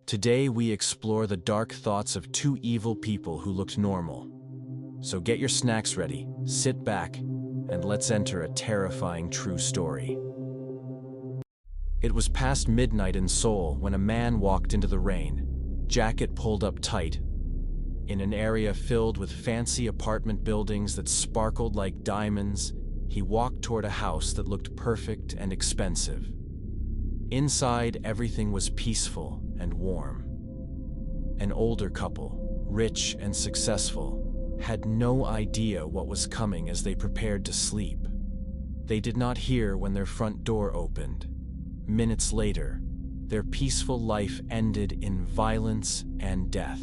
Today we explore the dark thoughts of two evil people who looked normal. So get your snacks ready, sit back, and let's enter a terrifying true story. It was past midnight in Seoul when a man walked into the rain, jacket pulled up tight, in an area filled with fancy apartment buildings that sparkled like diamonds. He walked toward a house that looked perfect and expensive. Inside, everything was peaceful and warm. An older couple, rich and successful, had no idea what was coming as they prepared to sleep. They did not hear when their front door opened. Minutes later, their peaceful life ended in violence and death.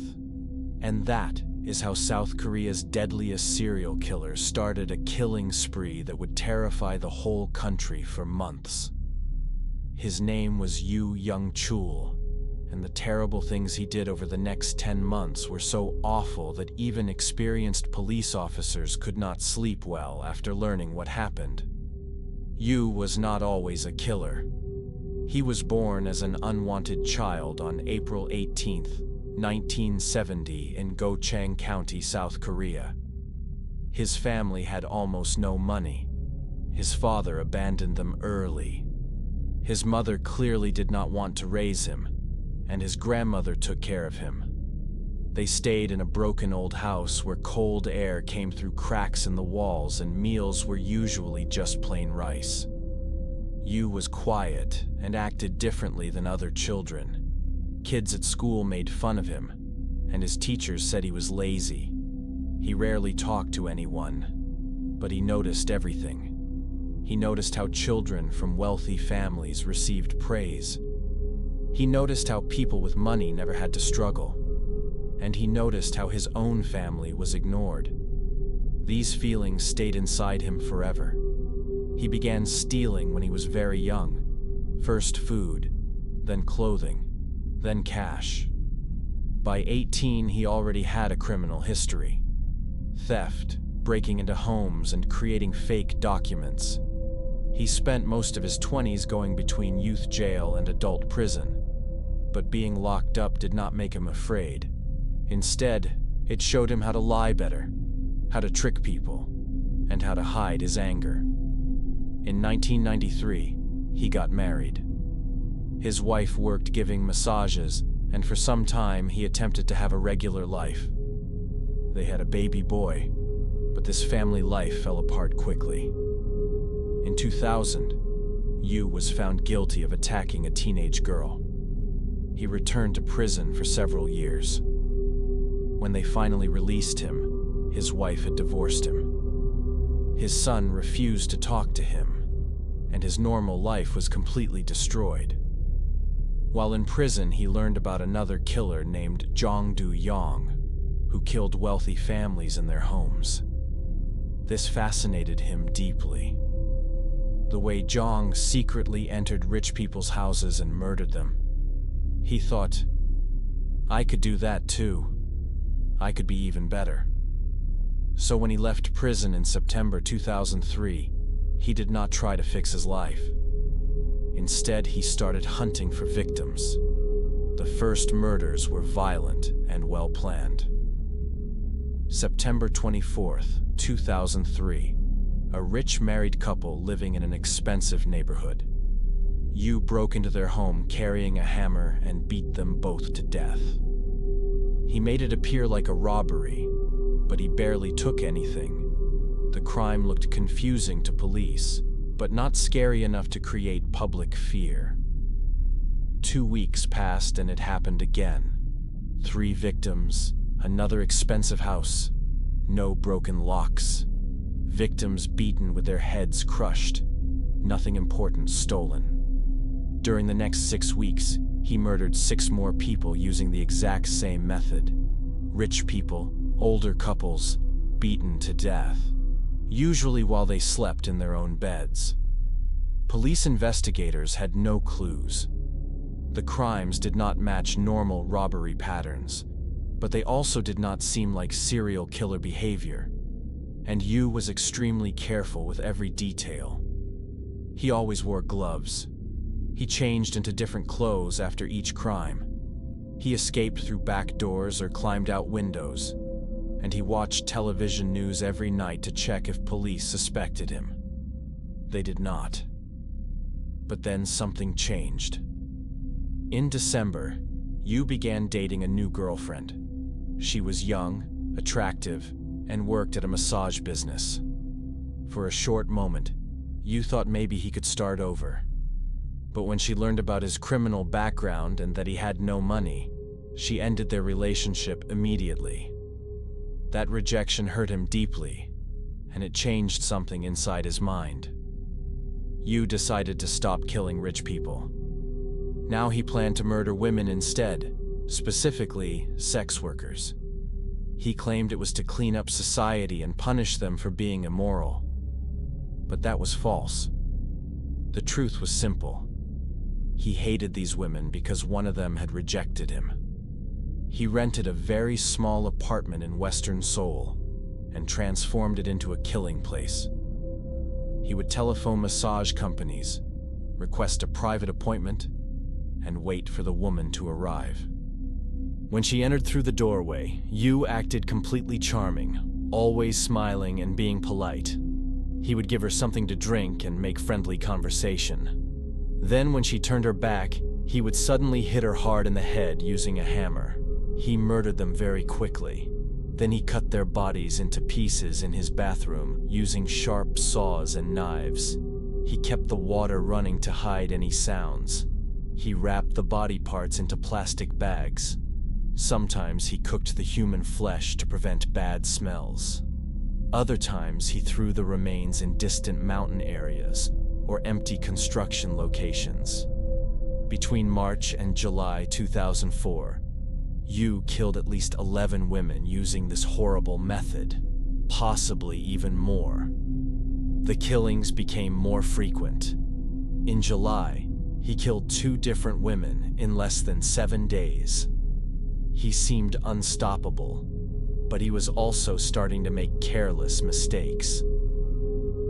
And that is how South Korea's deadliest serial killer started a killing spree that would terrify the whole country for months. His name was Yoo Young-chul, and the terrible things he did over the next 10 months were so awful that even experienced police officers could not sleep well after learning what happened. Yoo was not always a killer. He was born as an unwanted child on April 18, 1970 in Gochang County, South Korea. His family had almost no money. His father abandoned them early. His mother clearly did not want to raise him, and his grandmother took care of him. They stayed in a broken old house where cold air came through cracks in the walls and meals were usually just plain rice. Yoo was quiet and acted differently than other children. Kids at school made fun of him, and his teachers said he was lazy. He rarely talked to anyone, but he noticed everything. He noticed how children from wealthy families received praise. He noticed how people with money never had to struggle. And he noticed how his own family was ignored. These feelings stayed inside him forever. He began stealing when he was very young. First food, then clothing, then cash. By 18, he already had a criminal history. Theft, breaking into homes and creating fake documents. He spent most of his 20s going between youth jail and adult prison. But being locked up did not make him afraid. Instead, it showed him how to lie better, how to trick people, and how to hide his anger. In 1993, he got married. His wife worked giving massages, and for some time he attempted to have a regular life. They had a baby boy, but this family life fell apart quickly. In 2000, Yoo was found guilty of attacking a teenage girl. He returned to prison for several years. When they finally released him, his wife had divorced him. His son refused to talk to him, and his normal life was completely destroyed. While in prison, he learned about another killer named Jong Do-yong, who killed wealthy families in their homes. This fascinated him deeply. The way Jong secretly entered rich people's houses and murdered them. He thought, I could do that too. I could be even better. So when he left prison in September 2003, he did not try to fix his life. Instead, he started hunting for victims. The first murders were violent and well-planned. September 24th, 2003, a rich married couple living in an expensive neighborhood. Yoo broke into their home carrying a hammer and beat them both to death. He made it appear like a robbery, but he barely took anything. The crime looked confusing to police, but not scary enough to create public fear. 2 weeks passed and it happened again. 3 victims, another expensive house, no broken locks. Victims beaten with their heads crushed, nothing important stolen. During the next 6 weeks, he murdered 6 more people using the exact same method. Rich people, older couples, beaten to death, usually while they slept in their own beds. Police investigators had no clues. The crimes did not match normal robbery patterns, but they also did not seem like serial killer behavior. And Yoo was extremely careful with every detail. He always wore gloves. He changed into different clothes after each crime. He escaped through back doors or climbed out windows, and he watched television news every night to check if police suspected him. They did not. But then something changed. In December, Yoo began dating a new girlfriend. She was young, attractive, and worked at a massage business. For a short moment, Yoo thought maybe he could start over. But when she learned about his criminal background and that he had no money, she ended their relationship immediately. That rejection hurt him deeply, and it changed something inside his mind. Yoo decided to stop killing rich people. Now he planned to murder women instead, specifically sex workers. He claimed it was to clean up society and punish them for being immoral. But that was false. The truth was simple. He hated these women because one of them had rejected him. He rented a very small apartment in Western Seoul and transformed it into a killing place. He would telephone massage companies, request a private appointment, and wait for the woman to arrive. When she entered through the doorway, Yoo acted completely charming, always smiling and being polite. He would give her something to drink and make friendly conversation. Then when she turned her back, he would suddenly hit her hard in the head using a hammer. He murdered them very quickly. Then he cut their bodies into pieces in his bathroom using sharp saws and knives. He kept the water running to hide any sounds. He wrapped the body parts into plastic bags. Sometimes he cooked the human flesh to prevent bad smells. Other times he threw the remains in distant mountain areas or empty construction locations. Between March and July 2004, Yoo killed at least 11 women using this horrible method, possibly even more. The killings became more frequent. In July, he killed 2 different women in less than 7 days. He seemed unstoppable, but he was also starting to make careless mistakes.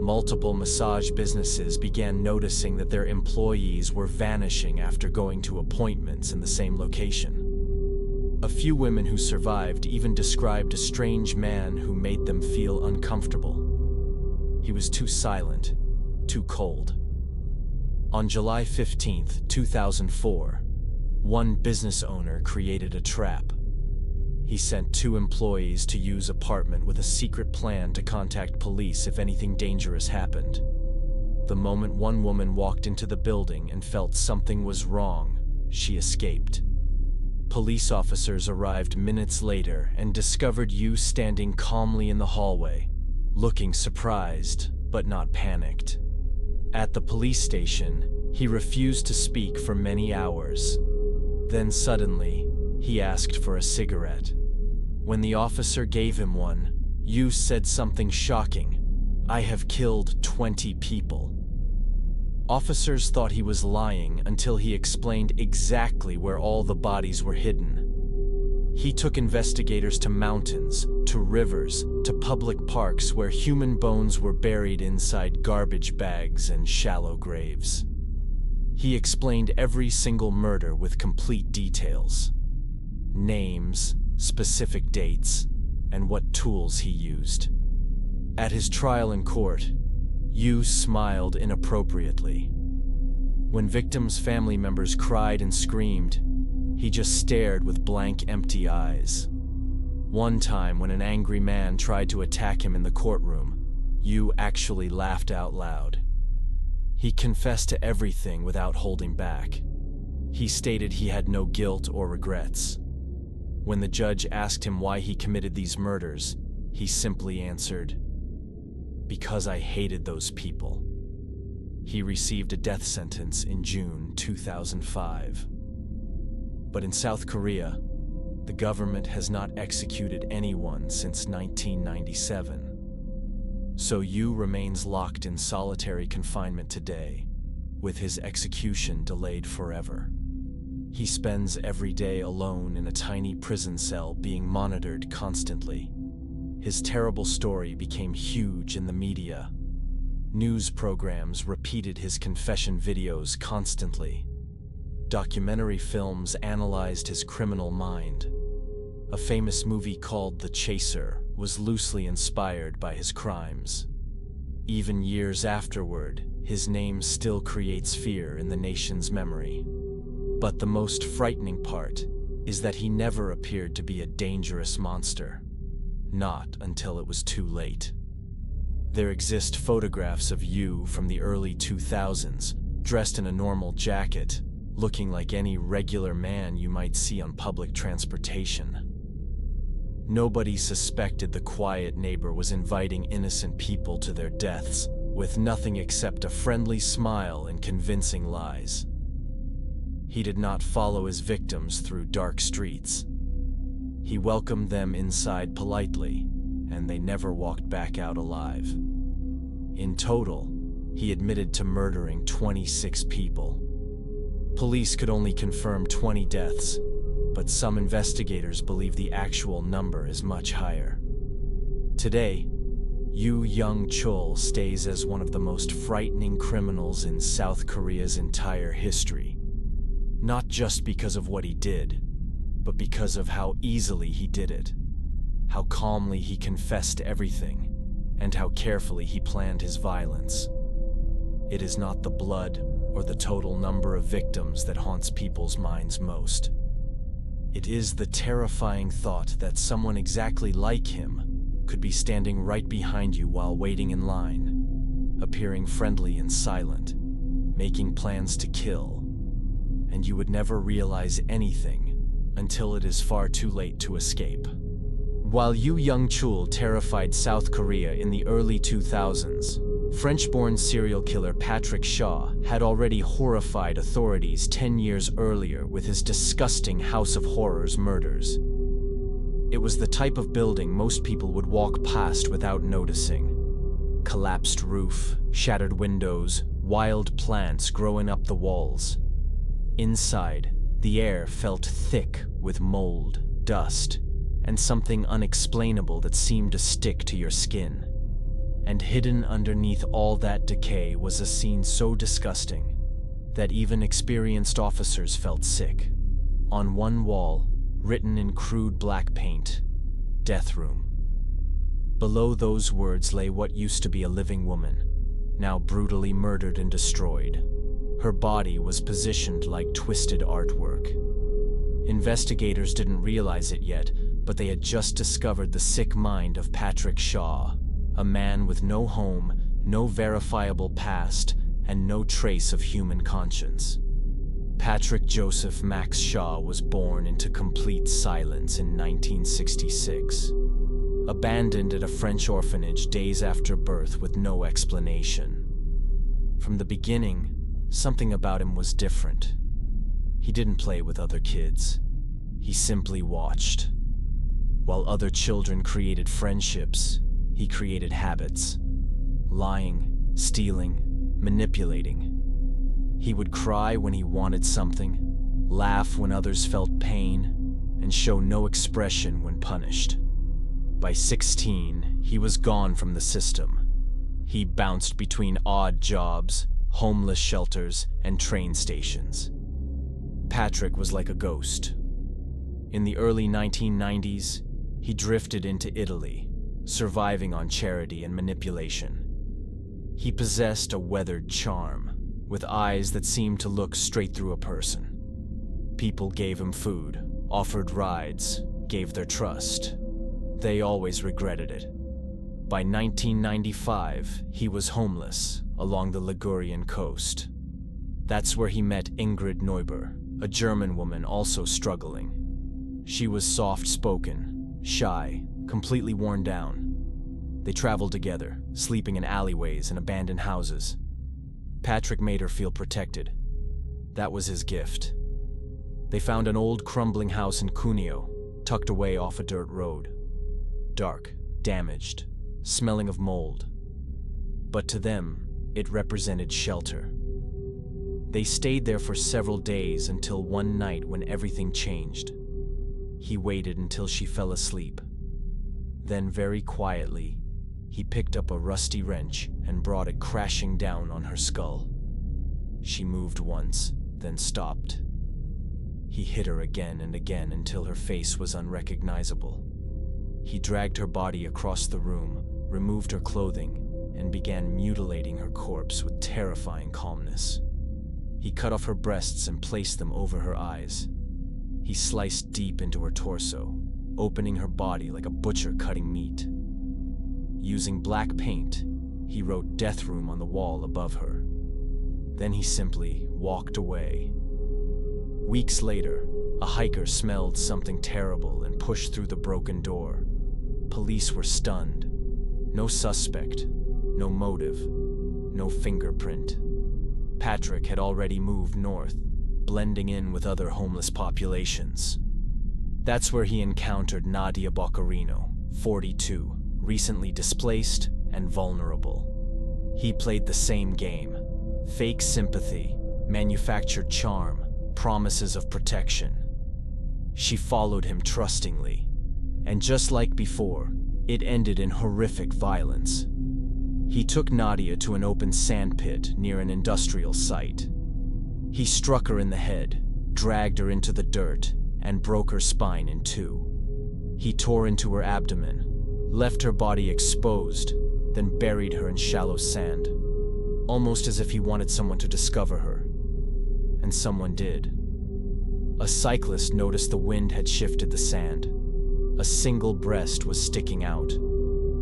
Multiple massage businesses began noticing that their employees were vanishing after going to appointments in the same location. A few women who survived even described a strange man who made them feel uncomfortable. He was too silent, too cold. On July 15, 2004, one business owner created a trap. He sent 2 employees to Yoo's apartment with a secret plan to contact police if anything dangerous happened. The moment one woman walked into the building and felt something was wrong, she escaped. Police officers arrived minutes later and discovered Yoo standing calmly in the hallway, looking surprised but not panicked. At the police station, he refused to speak for many hours. Then suddenly, he asked for a cigarette. When the officer gave him one, Yoo said something shocking. "I have killed 20 people." Officers thought he was lying until he explained exactly where all the bodies were hidden. He took investigators to mountains, to rivers, to public parks where human bones were buried inside garbage bags and shallow graves. He explained every single murder with complete details. Names, specific dates, and what tools he used. At his trial in court, Yoo smiled inappropriately. When victims' family members cried and screamed, he just stared with blank, empty eyes. One time, when an angry man tried to attack him in the courtroom, Yoo actually laughed out loud. He confessed to everything without holding back. He stated he had no guilt or regrets. When the judge asked him why he committed these murders, he simply answered, "Because I hated those people." He received a death sentence in June 2005. But in South Korea, the government has not executed anyone since 1997. So Yoo remains locked in solitary confinement today, with his execution delayed forever. He spends every day alone in a tiny prison cell being monitored constantly. His terrible story became huge in the media. News programs repeated his confession videos constantly. Documentary films analyzed his criminal mind. A famous movie called The Chaser was loosely inspired by his crimes. Even years afterward, his name still creates fear in the nation's memory. But the most frightening part is that he never appeared to be a dangerous monster. Not until it was too late. There exist photographs of Yoo from the early 2000s, dressed in a normal jacket, looking like any regular man you might see on public transportation. Nobody suspected the quiet neighbor was inviting innocent people to their deaths, with nothing except a friendly smile and convincing lies. He did not follow his victims through dark streets. He welcomed them inside politely, and they never walked back out alive. In total, he admitted to murdering 26 people. Police could only confirm 20 deaths, but some investigators believe the actual number is much higher. Today, Yoo Young-chul stays as one of the most frightening criminals in South Korea's entire history. Not just because of what he did, but because of how easily he did it, how calmly he confessed everything, and how carefully he planned his violence. It is not the blood or the total number of victims that haunts people's minds most. It is the terrifying thought that someone exactly like him could be standing right behind you while waiting in line, appearing friendly and silent, making plans to kill, and you would never realize anything until it is far too late to escape. While Yoo Young-chul terrified South Korea in the early 2000s, French-born serial killer Patrick Schaff had already horrified authorities 10 years earlier with his disgusting House of Horrors murders. It was the type of building most people would walk past without noticing. Collapsed roof, shattered windows, wild plants growing up the walls. Inside, the air felt thick with mold, dust, and something unexplainable that seemed to stick to your skin. And hidden underneath all that decay was a scene so disgusting that even experienced officers felt sick. On one wall, written in crude black paint, "Death Room." Below those words lay what used to be a living woman, now brutally murdered and destroyed. Her body was positioned like twisted artwork. Investigators didn't realize it yet, but they had just discovered the sick mind of Patrick Schaff, a man with no home, no verifiable past, and no trace of human conscience. Patrick Joseph Max Schaff was born into complete silence in 1966. Abandoned at a French orphanage days after birth with no explanation. From the beginning, something about him was different. He didn't play with other kids. He simply watched. While other children created friendships, he created habits. Lying, stealing, manipulating. He would cry when he wanted something, laugh when others felt pain, and show no expression when punished. By 16, he was gone from the system. He bounced between odd jobs, homeless shelters, and train stations. Patrick was like a ghost. In the early 1990s, he drifted into Italy, surviving on charity and manipulation. He possessed a weathered charm, with eyes that seemed to look straight through a person. People gave him food, offered rides, gave their trust. They always regretted it. By 1995, he was homeless along the Ligurian coast. That's where he met Ingrid Neuber, a German woman also struggling. She was soft-spoken, shy, completely worn down. They traveled together, sleeping in alleyways and abandoned houses. Patrick made her feel protected. That was his gift. They found an old crumbling house in Cuneo, tucked away off a dirt road. Dark, damaged, smelling of mold. But to them, it represented shelter. They stayed there for several days until one night when everything changed. He waited until she fell asleep. Then very quietly, he picked up a rusty wrench and brought it crashing down on her skull. She moved once, then stopped. He hit her again and again until her face was unrecognizable. He dragged her body across the room, removed her clothing, and began mutilating her corpse with terrifying calmness. He cut off her breasts and placed them over her eyes. He sliced deep into her torso, opening her body like a butcher cutting meat. Using black paint, he wrote "Death Room" on the wall above her. Then he simply walked away. Weeks later, a hiker smelled something terrible and pushed through the broken door. Police were stunned. No suspect, no motive, no fingerprint. Patrick had already moved north, blending in with other homeless populations. That's where he encountered Nadia Boccarino, 42, recently displaced and vulnerable. He played the same game. Fake sympathy, manufactured charm, promises of protection. She followed him trustingly, and just like before, it ended in horrific violence. He took Nadia to an open sandpit near an industrial site. He struck her in the head, dragged her into the dirt, and broke her spine in two. He tore into her abdomen, left her body exposed, then buried her in shallow sand, almost as if he wanted someone to discover her. And someone did. A cyclist noticed the wind had shifted the sand. A single breast was sticking out,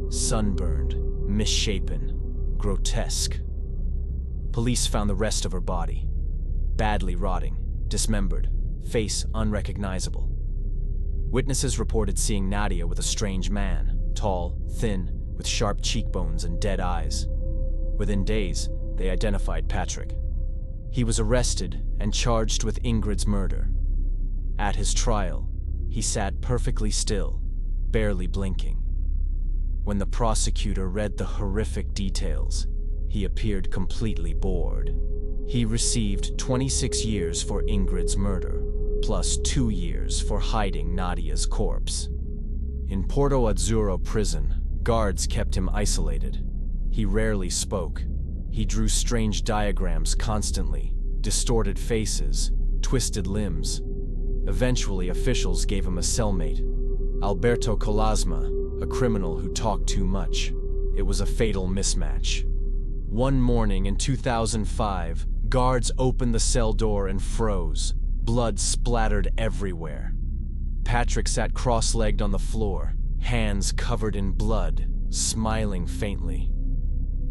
sunburned, misshapen, grotesque. Police found the rest of her body, badly rotting, dismembered, face unrecognizable. Witnesses reported seeing Nadia with a strange man, tall, thin, with sharp cheekbones and dead eyes. Within days, they identified Patrick. He was arrested and charged with Ingrid's murder. At his trial, he sat perfectly still, barely blinking. When the prosecutor read the horrific details, he appeared completely bored. He received 26 years for Ingrid's murder, plus 2 years for hiding Nadia's corpse. In Porto Azzurro prison, guards kept him isolated. He rarely spoke. He drew strange diagrams constantly, distorted faces, twisted limbs. Eventually, officials gave him a cellmate, Alberto Colasma, a criminal who talked too much. It was a fatal mismatch. One morning in 2005, guards opened the cell door and froze. Blood splattered everywhere. Patrick sat cross-legged on the floor, hands covered in blood, smiling faintly.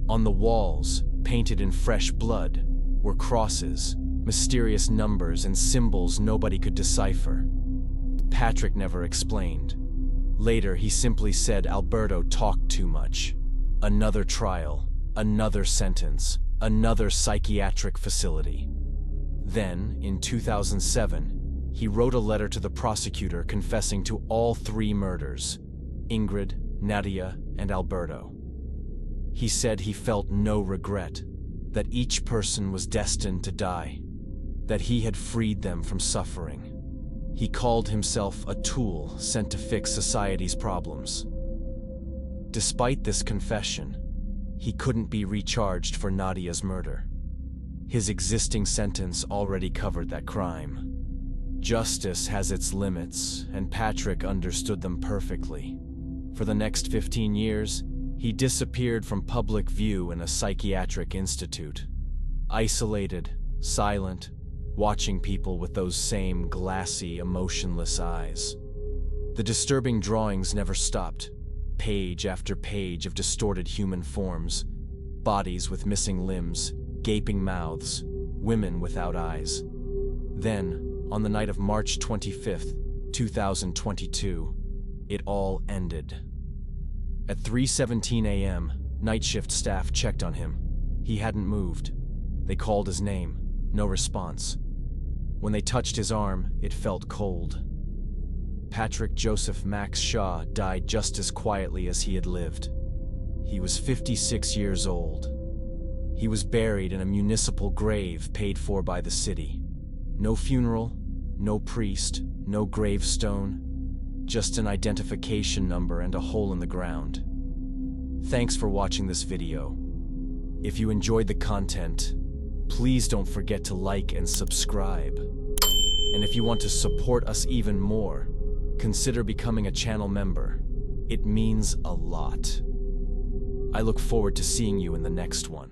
On the walls, painted in fresh blood, were crosses, mysterious numbers and symbols nobody could decipher. Patrick never explained. Later, he simply said Alberto talked too much. Another trial, another sentence, another psychiatric facility. Then, in 2007, he wrote a letter to the prosecutor confessing to all 3 murders: Ingrid, Nadia, and Alberto. He said he felt no regret, that each person was destined to die, that he had freed them from suffering. He called himself a tool sent to fix society's problems. Despite this confession, he couldn't be recharged for Nadia's murder. His existing sentence already covered that crime. Justice has its limits, and Patrick understood them perfectly. For the next 15 years, he disappeared from public view in a psychiatric institute. Isolated, silent, watching people with those same glassy, emotionless eyes. The disturbing drawings never stopped. Page after page of distorted human forms, bodies with missing limbs, gaping mouths, women without eyes. Then, on the night of March 25th, 2022, it all ended. At 3:17 a.m., night shift staff checked on him. He hadn't moved. They called his name. No response. When they touched his arm, it felt cold. Patrick Joseph Max Shaw died just as quietly as he had lived. He was 56 years old. He was buried in a municipal grave paid for by the city. No funeral, no priest, no gravestone, just an identification number and a hole in the ground. Thanks for watching this video. If you enjoyed the content, please don't forget to like and subscribe. And if you want to support us even more, consider becoming a channel member. It means a lot. I look forward to seeing you in the next one.